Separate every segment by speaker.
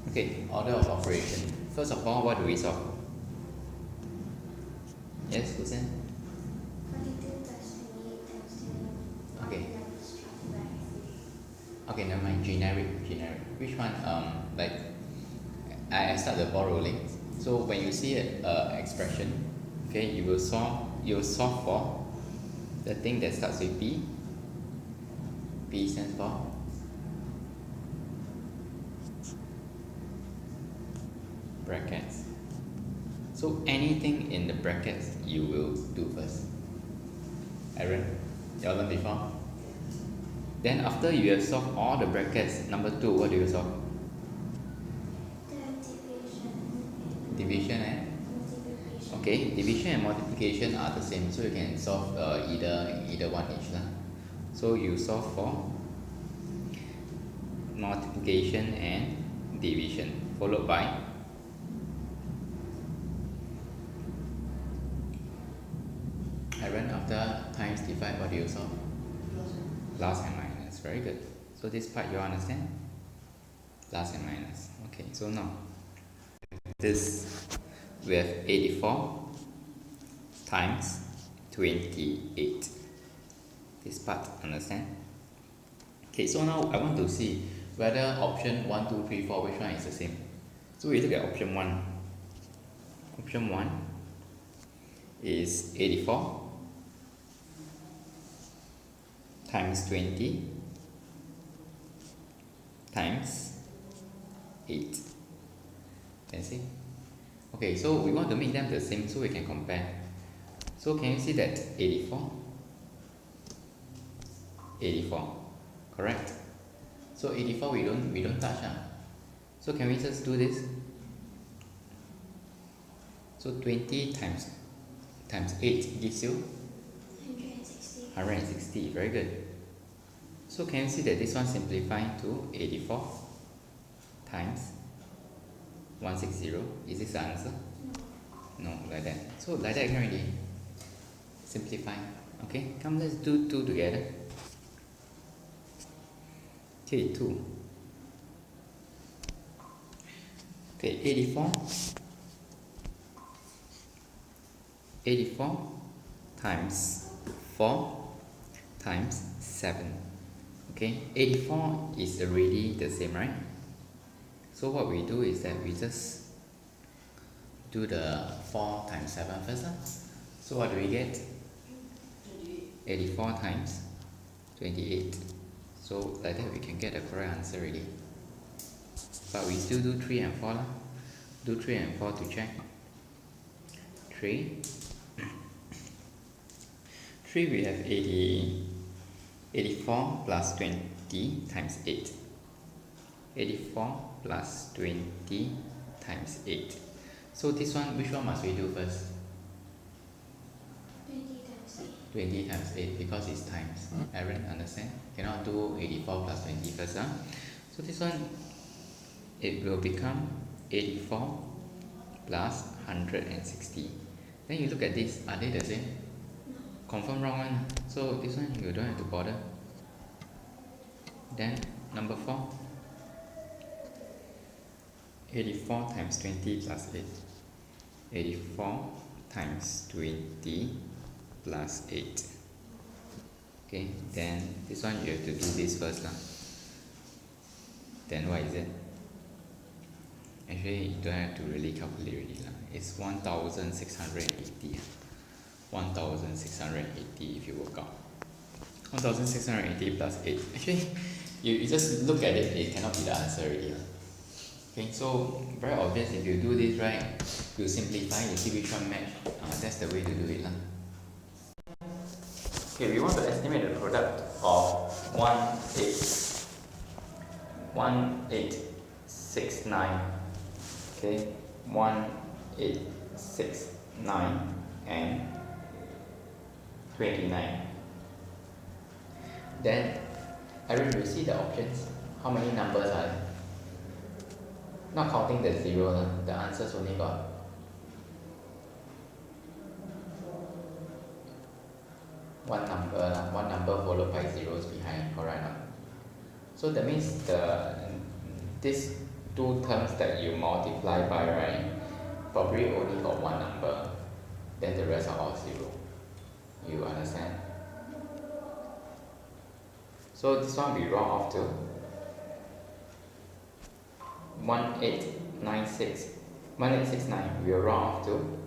Speaker 1: Okay, order of operation. First of all, what do we solve? Yes, Hussein?
Speaker 2: 42 plus 28 times 10.
Speaker 1: Okay.
Speaker 2: That is 25.
Speaker 1: Okay, never mind. Generic. Which one? Like, I start the ball rolling. So when you see a expression, okay, you will solve for the thing that starts with P. P stands for brackets. So anything in the brackets you will do first. Aaron, you all learned before? Then after you have solved all the brackets, number 2, what do you solve?
Speaker 2: The
Speaker 1: Division and
Speaker 2: multiplication.
Speaker 1: okay, division and multiplication are the same, so you can solve either one each lah. So you solve for multiplication and division, followed by Aaron, after times divide, what do you solve? Plus and minus. Very good. So this part you understand? Plus and minus. Okay, so now this we have 84 times 28. This part, understand? Okay, so now I want to see whether option 1, 2, 3, 4, which one is the same. So we look at option 1. Option 1 is 84 times 20 times 8. Can you see? Okay, so we want to make them the same so we can compare. So can you see that 84? 84, correct? So 84 we don't touch. So can we just do this? So 20 times 8 gives you
Speaker 2: 160.
Speaker 1: 160. Very good. So can you see that this one simplifies to 84 times 160? Is this the answer? No, like that. So like that can already simplify. Okay, come let's do 2 together. Okay, 2. Okay, 84 times 4 times 7. Okay, 84 is already the same, right? So what we do is that we just do the 4 times 7 first. So what do we get? 84 times 28. So like that we can get the correct answer already. But we still do 3 and 4 lah. Do 3 and 4 to check. 3 we have 84 plus 20 times 8. 84 plus 20 times 8. So this one, which one must we do first?
Speaker 2: 20 times 8.
Speaker 1: 20 times 8 because it's times. Aaron, understand? Cannot do 84 plus 20 first. So this one, it will become 84 plus 160. Then you look at this, are they the same? Confirm wrong one. So this one you don't have to bother. Then number 4, 84 times 20 plus 8. 84 times 20 plus 8. Okay, then this one you have to do this first lah. Then what is it? Actually you don't have to really calculate already lah. It's 1680. 1680 if you work out. 1680 plus 8. Actually you just look at it, it cannot be the answer already. Okay, so very obvious, if you do this right, you simplify, you see which one match. That's the way to do it. Okay, we want to estimate the product of 1869. Okay, 1869 and 29. Then Aaron, you see the options. How many numbers are there? Not counting the 0, the answers only got one number followed by zeros behind, correct? So that means this two terms that you multiply by, right, probably only got one number, then the rest are all zero. You understand? So this one we round off to 1869. We will round off to,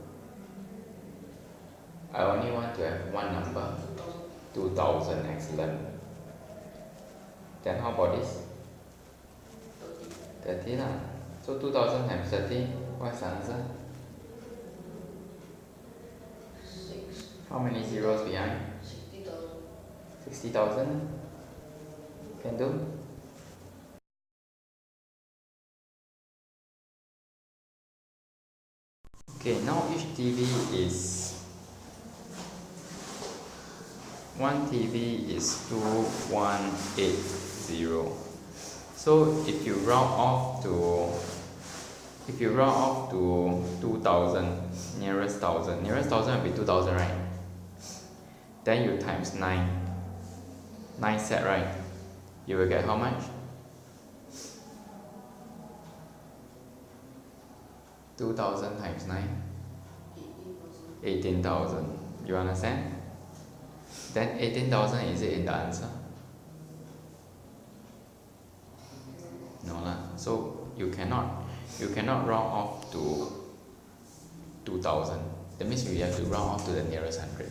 Speaker 1: I only want to have one number, 2000. Excellent. Then how about this? 30 lah. So 2000 times 30, what's the answer?
Speaker 3: 6.
Speaker 1: How many zeros behind?
Speaker 3: 60,000.
Speaker 1: 60,000? Can do? Okay, now each TV is, one TV is 2180. So if you round off to 2000, nearest 1000 will be 2000, right? Then you times 9 set, right? You will get how much? 2000 times 9? 18,000. You understand? Then 18,000, is it in the answer? No lah. So you cannot round off to 2000. That means you have to round off to the nearest 100.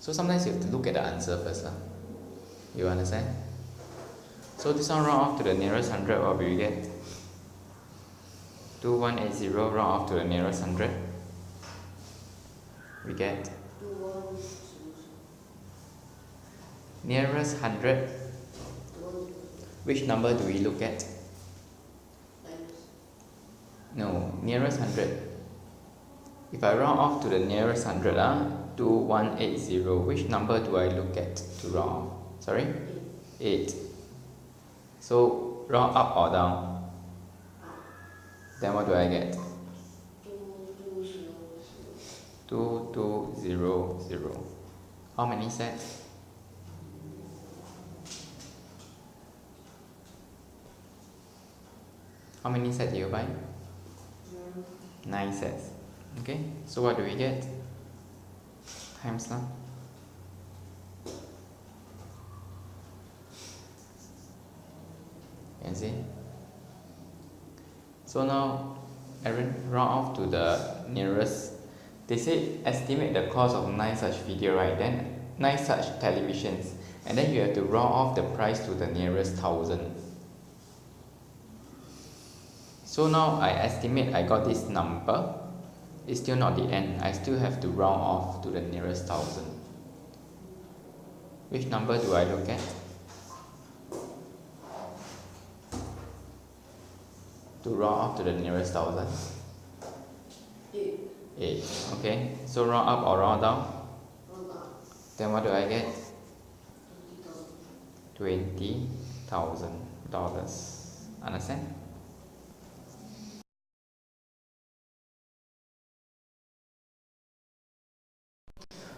Speaker 1: So sometimes you have to look at the answer first lah. You understand? So this one round off to the nearest 100, what will you get? 2180 round off to the nearest 100. We get
Speaker 3: 2100.
Speaker 1: nearest 100. Which number do we look at? No, nearest 100. If I round off to the nearest 100, 2180, which number do I look at to round off? Sorry? 8. So round up or down? Then what do I get? 2200. How many sets? How many sets do you buy? 9 sets. Okay, so what do we get? Times now. Can see? So now, Aaron, round off to the nearest. They say estimate the cost of 9 such video, right? Then 9 such televisions, and then you have to round off the price to the nearest 1000. So now I estimate I got this number. It's still not the end. I still have to round off to the nearest 1000. Which number do I look at? To round off to the nearest 1000? 8. Okay. So round up or round down? Then what do I get? $20,000. Understand?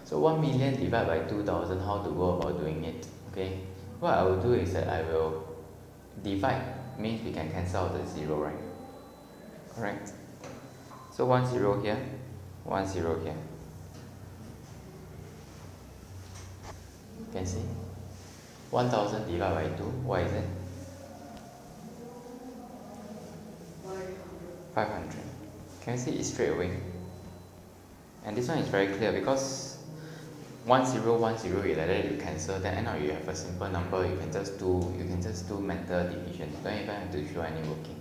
Speaker 1: So 1 million divided by 2000, how to go about doing it? Okay. What I will do is that I will divide, means we can cancel out the 0, right? Correct. So 1 0 here, 1 0 here. You can see 1000 divided by 2, what is it? 500. Can you see it straight away? And this one is very clear because 1 0 1 0, you like that you cancel, then end up you have a simple number. You can just do mental division. You don't even have to show any working.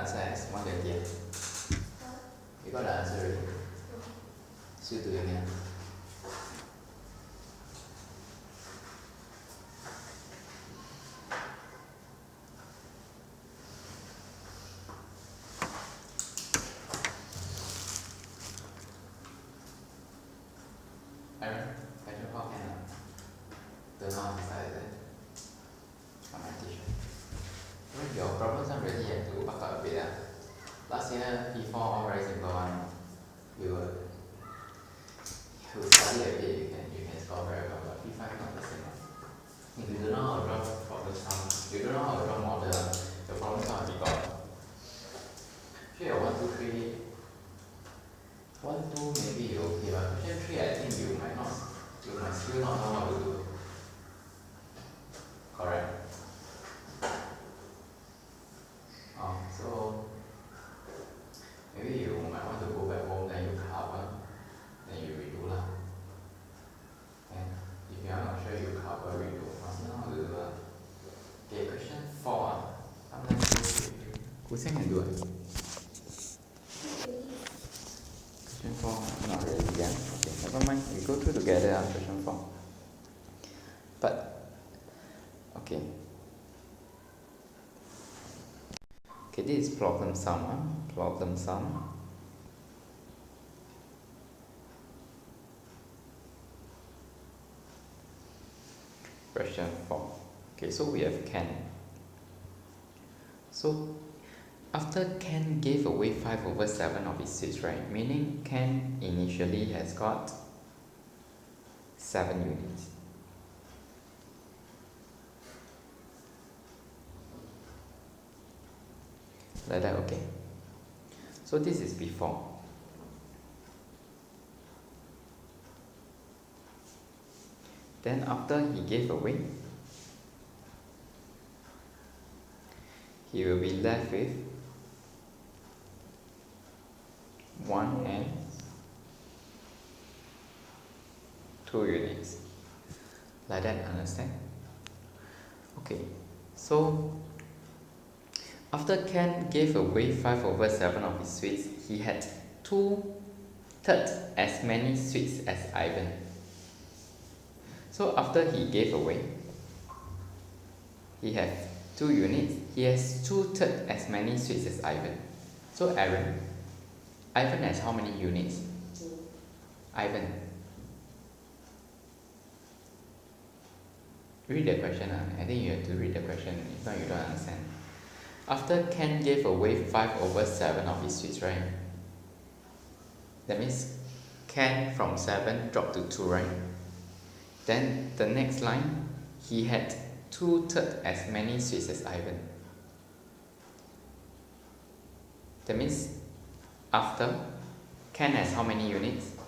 Speaker 1: answer as 120? You got the answer already? Still doing it? Aaron, question 4 can not? Don't know how to start it. From my teacher. Your problems are really have to buck up a bit. Last year, P4 all very simple one. You study a bit, you can score very well, but P5 not the same. If you don't know how to draw problem sum, you don't know how to draw model, the problem sum will be gone. Actually, your 1, 2, 3, 1, 2 maybe you okay, but question 3 I think you might still not know how to do. Correct? So maybe you might want to go back home, then you cover, then you redo lah. And if you are not sure, you cover, redo. How to do lah? Okay, question 4. Sometimes Kuseng can do it. Question 4, not really, yeah. Okay, never mind. We go through together question 4. But okay. Okay, this is problem sum. Problem sum. Question 4. Okay, so we have Ken. So after Ken gave away 5/7 of his seats, right? Meaning Ken initially has got 7 units. Like that, okay? So this is before. Then after he gave away, he will be left with 1 and 2 units. Like that, understand? Okay, so after Ken gave away 5/7 of his sweets, he had 2/3 as many sweets as Ivan. So after he gave away, he has 2 units. He has 2/3 as many sweets as Ivan. So Aaron, Ivan has how many units? Ivan. Read the question. I think you have to read the question, if not you don't understand. After Ken gave away 5/7 of his sweets, right? That means Ken from 7 dropped to 2, right? Then the next line, he had 2/3 as many sweets as Ivan. That means after Ken has how many units?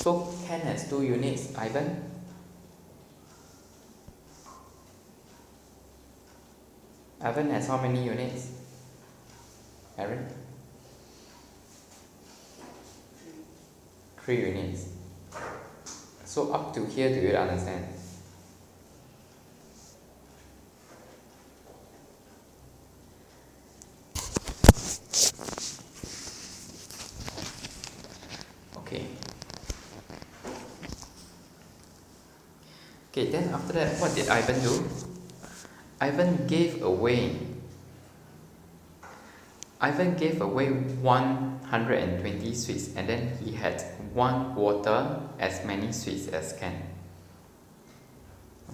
Speaker 1: So Ken has 2 units, Ivan? Ivan has how many units? Aaron? 3 units. So up to here, do you understand? Okay. Okay, then after that, what did Ivan do? Ivan gave away 120 sweets, and then he had 1/4 as many sweets as Ken.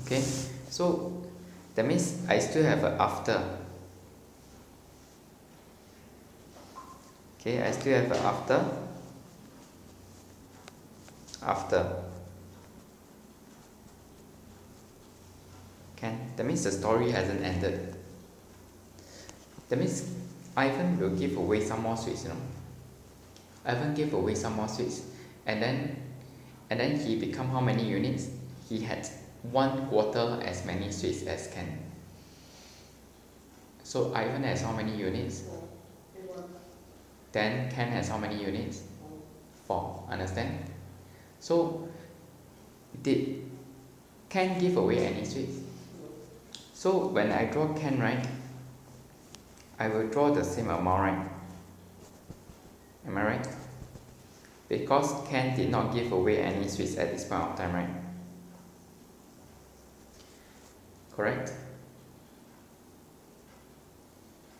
Speaker 1: Okay, so that means I still have a after. Okay, I still have a after. Ken, that means the story hasn't ended. That means Ivan will give away some more sweets, you know. Ivan gave away some more sweets, and then he become how many units? He had 1/4 as many sweets as Ken. So Ivan has how many units? Then Ken has how many units? 4. Understand? So, did Ken give away any sweets? So, when I draw Ken, right, I will draw the same amount, right? Am I right? Because Ken did not give away any sweets at this point of time, right? Correct?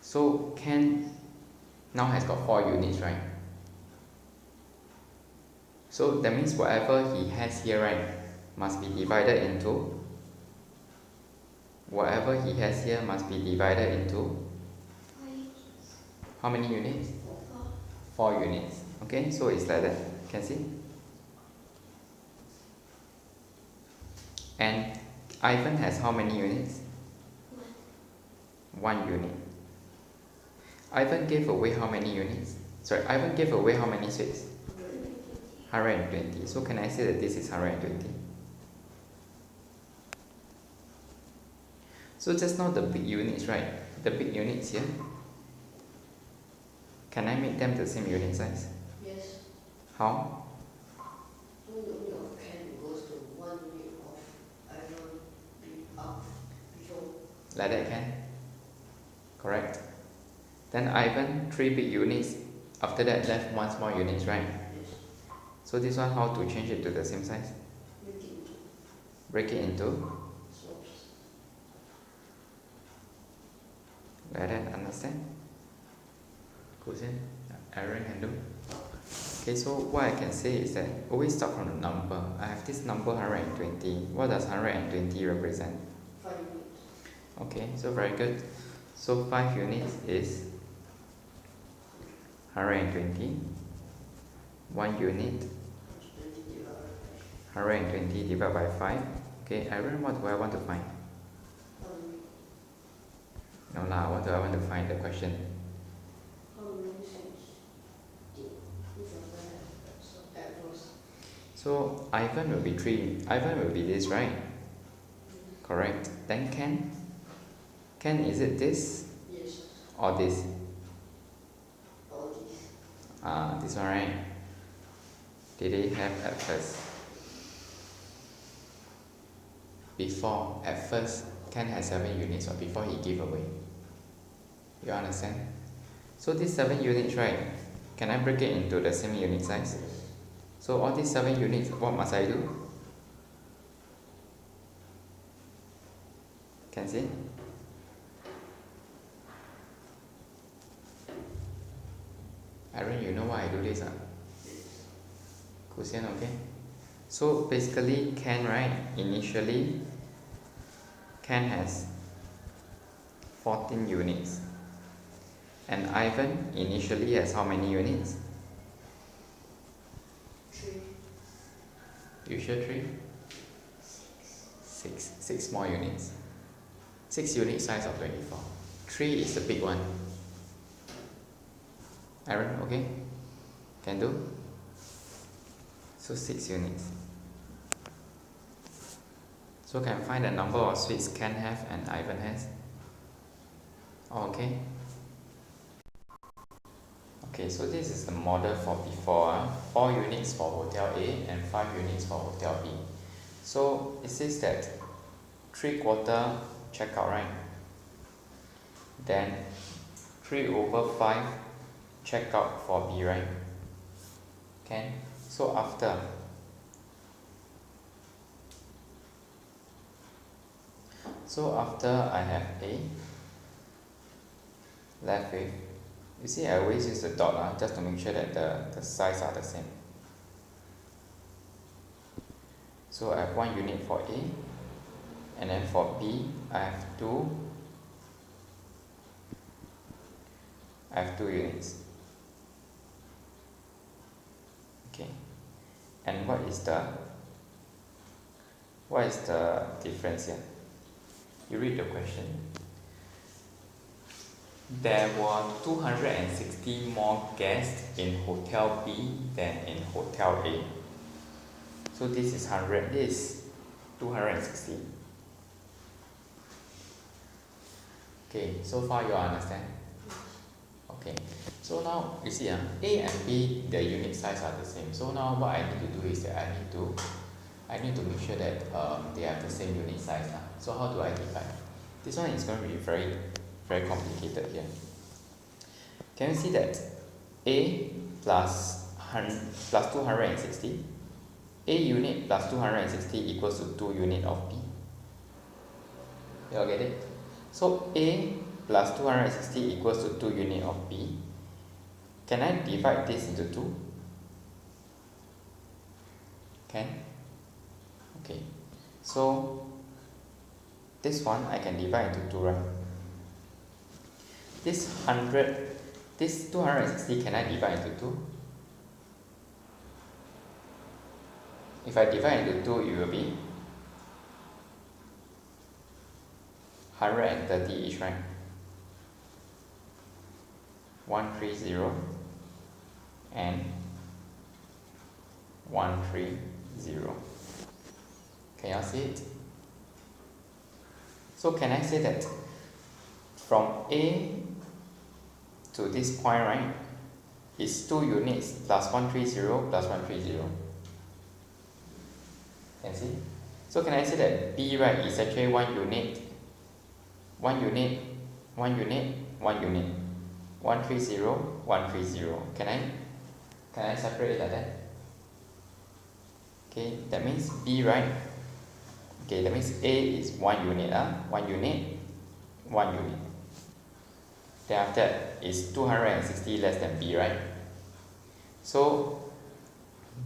Speaker 1: So Ken now has got 4 units, right? So that means whatever he has here, right, must be divided into whatever he has here must be divided into how many units? 4 units. Okay, so it's like that. Can see? And Ivan has how many units? 1 unit. Ivan gave away how many units? Sorry, Ivan gave away how many sweets? 120. So can I say that this is 120? So just now the big units, right? The big units here. Can I make them the same unit size?
Speaker 3: Yes.
Speaker 1: How?
Speaker 3: So the unit of Ken goes to 1 unit of Ivan before.
Speaker 1: Like that can? Correct. Then Ivan, 3 big units. After that left 1 small units, right?
Speaker 3: Yes.
Speaker 1: So this one, how to change it to the same size? Break it into?
Speaker 3: Slopes.
Speaker 1: Like that, understand? Question? Aaron can do? Okay, so what I can say is that always start from the number. I have this number 120. What does 120 represent?
Speaker 3: 5 units.
Speaker 1: Okay, so very good. So 5 units is 120. 1 unit 120 divided by 5. Okay, Aaron, what do I want to find? No lah, what do I want to find? The question.
Speaker 3: How many cents did each of them have at first?
Speaker 1: So Ivan will be 3. Ivan will be this, right? Correct. Then Ken? Ken, is it this?
Speaker 3: Yes.
Speaker 1: Or this?
Speaker 3: All these.
Speaker 1: This one, right? Did they have at first? Before, at first, Ken has 7 units or before he gave away. You understand? So these 7 units, right? Can I break it into the same unit size? So all these 7 units, what must I do? Can see? Aaron, you know why I do this? Kusian, okay? So basically, Ken, right? Initially, Ken has 14 units. And Ivan initially has how many units?
Speaker 3: 3.
Speaker 1: You sure 3? 6. 6 small units. 6 unit size of 24. 3 is the big one. Aaron, okay? Can do? So 6 units. So can find the number of sweets Ken have and Ivan has. Okay. Okay, so this is the model for before. 4 units for Hotel A and 5 units for Hotel B. So it says that 3/4 checkout, right? Then 3/5 checkout for B, right? Okay. So after I have A left with, you see I always use the dot just to make sure that the size are the same. So I have 1 unit for A, and then for B I have 2 units. Okay. And what is the difference here? You read the question. There were 260 more guests in Hotel B than in Hotel A. So this is 100, this is 260. Okay, so far you understand? Okay, so now you see A and B, the unit size are the same. So now what I need to do is that I need to make sure that they have the same unit size. So how do I divide? This one is going to be very complicated here. Can you see that A plus 260, A unit plus 260 equals to 2 unit of B. You all get it? So A plus 260 equals to 2 unit of B. Can I divide this into 2? Can? Okay. So this one I can divide into 2, right? This 260 can I divide into 2? If I divide into 2, it will be 130 each, right? 130 and 130. Can you see it? So can I say that from A to this point, right, is 2 units plus 130 plus 130? Can see? So can I say that B, right, is actually 1 unit, 1 unit, 1 unit, 1 unit, 130, 130. Can I separate it like that? Okay, that means B, right? Okay, that means A is 1 unit, 1 unit, 1 unit. Then after that is 260 less than B, right? So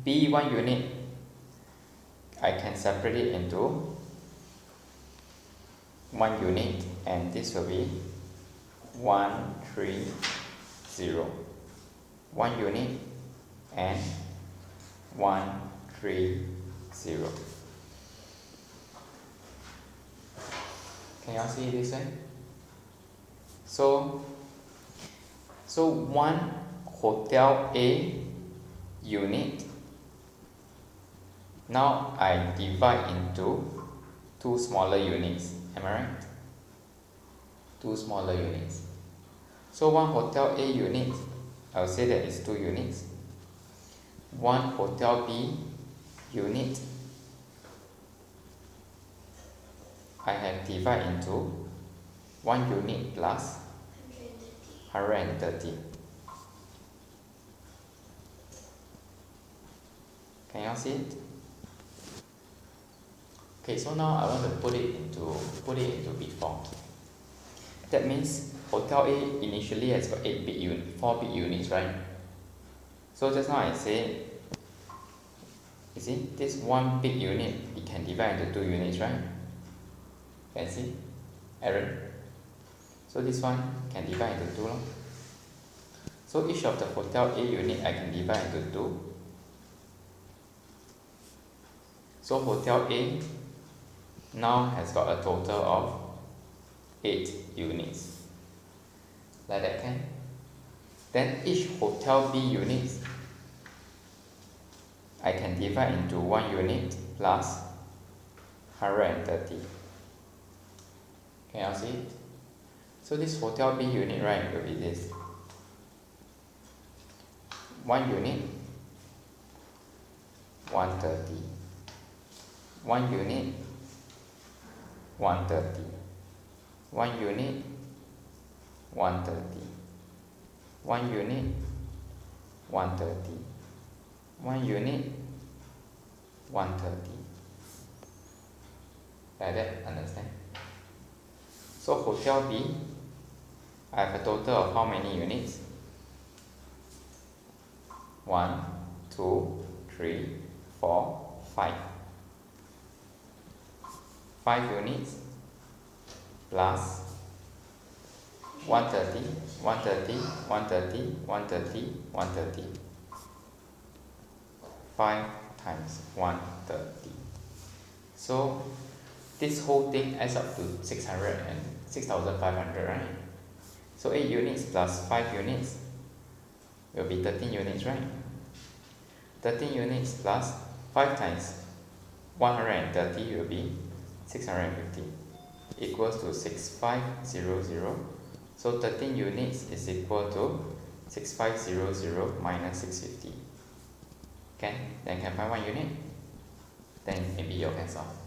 Speaker 1: B 1 unit, I can separate it into 1 unit, and this will be 130. 1 unit and 130. Can you see this one? So one hotel A unit, now I divide into 2 smaller units. Am I right? 2 smaller units. So one hotel A unit, I'll say that is 2 units. One hotel B unit, I have divided into 1 unit plus 130. Can you see it? Okay, so now I want to put it into bit form. That means hotel A initially has got 4 bit units, right? So just now I said, you see, this 1 big unit, it can divide into 2 units, right? Can you see? Aaron? So this one can divide into 2. So each of the hotel A unit I can divide into 2. So hotel A now has got a total of 8 units. Like that, can? Then each hotel B unit I can divide into 1 unit plus 130. Can you see it? So this hotel B unit, right, will be this. 1 unit, 130. 1 unit, 130. 1 unit, 130. 1 unit, 130. 1 unit, 130. Like that, understand? So hotel B, I have a total of how many units? 1, 2, 3, 4, 5. 5 units plus 130, 130, 130, 130, 130. 5 times 130. So this whole thing adds up to 6,500, right? So 8 units plus 5 units will be 13 units, right? 13 units plus 5 times 130 will be 650, equals to 6500, So 13 units is equal to 6500 minus 650. Can? Then can find 1 unit? Then maybe you can solve.